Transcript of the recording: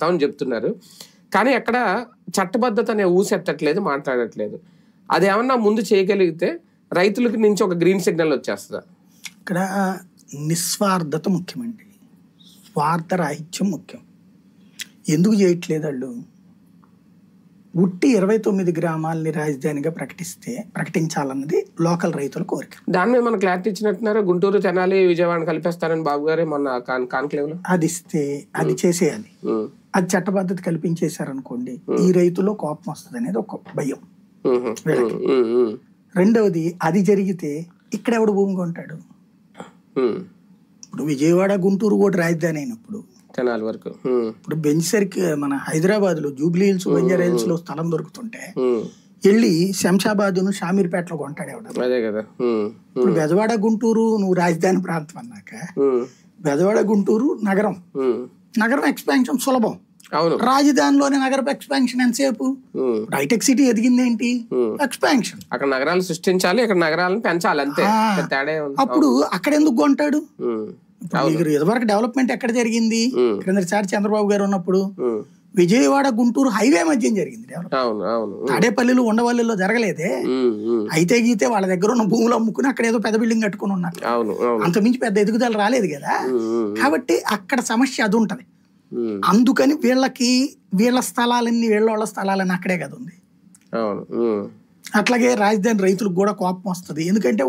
చేస్తామని చెప్తున్నారు. కానీ ఎక్కడ చట్టబద్ధత అనే ఊసెత్తట్లేదు, మాట్లాడట్లేదు. అదేమన్నా ముందు చేయగలిగితే రైతులకి నుంచి ఒక గ్రీన్ సిగ్నల్ వచ్చేస్తుందా? ఇక్కడ నిస్వార్థత ముఖ్యమండి, స్వార్థరాహిత్యం ముఖ్యం. ఎందుకు చేయట్లేదు వాళ్ళు? ఉట్టి 29 గ్రామాలని రాజధానిగా ప్రకటించాలన్నది లోకల్ రైతుల కోరిక. దాని మీద మన క్లారిటీ ఇచ్చినట్టున్నారు. గుంటూరు, తెనాలి, విజయవాడ కలిపేస్తారని బాబు గారే మొన్న కాన్క్లేవ్ లో. అది ఇస్తే అది చేసేయాలి. అది చట్టబద్ధత కల్పించేశారనుకోండి, ఈ రైతుల్లో కోపం వస్తుంది అనేది ఒక భయం వీళ్ళకి. రెండవది, అది జరిగితే ఇక్కడ ఎవడు భూమి కొంటాడు? ఇప్పుడు విజయవాడ, గుంటూరు కూడా రాజధాని అయినప్పుడు తెనాలి వరకు, ఇప్పుడు బెంచ్ సర్కిల్ మన హైదరాబాద్ లో జూబ్లీ హిల్స్, బంజారా హిల్స్ లో స్థలం దొరుకుతుంటే వెళ్ళి శంషాబాద్ ను షామీర్పేటలో కొంటాడు ఎవడ? అదే కదా. ఇప్పుడు బెజవాడ, గుంటూరు నువ్వు రాజధాని ప్రాంతం అన్నాక బెజవాడ, గుంటూరు నగరం, నగరం ఎక్స్పాన్షన్ సులభం. రాజధానిలోనే నగరపు ఎక్స్పాన్షన్ ఎంతసేపు? హైటెక్ సిటీ ఎదిగింది ఏంటి? ఎక్స్పాన్షన్. అక్కడ నగరాలు సృష్టించాలి, ఇక్కడ నగరాలను పెంచాలి, అంతే. అప్పుడు అక్కడ ఎందుకు కొంటాడు? ఇదివరకు డెవలప్మెంట్ ఎక్కడ జరిగింది? క్రిందసారి చంద్రబాబు గారు ఉన్నప్పుడు విజయవాడ, గుంటూరు హైవే మధ్య జరిగింది డెవలప్మెంట్. తాడేపల్లిలో, ఉండవల్లిలో జరగలేదే. అయితే గీతే వాళ్ళ దగ్గర ఉన్న భూములు అమ్ముకుని అక్కడ ఏదో పెద్ద బిల్డింగ్ కట్టుకుని ఉన్నారు. అంతమించి పెద్ద ఎదుగుదల రాలేదు కదా. కాబట్టి అక్కడ సమస్య అది ఉంటది. అందుకని వీళ్ళ స్థలాలన్నీ వీళ్ళ స్థలాలన్నీ అక్కడే కదా ఉంది. అట్లాగే రాజధాని రైతులకు కూడా కోపం వస్తుంది. ఎందుకంటే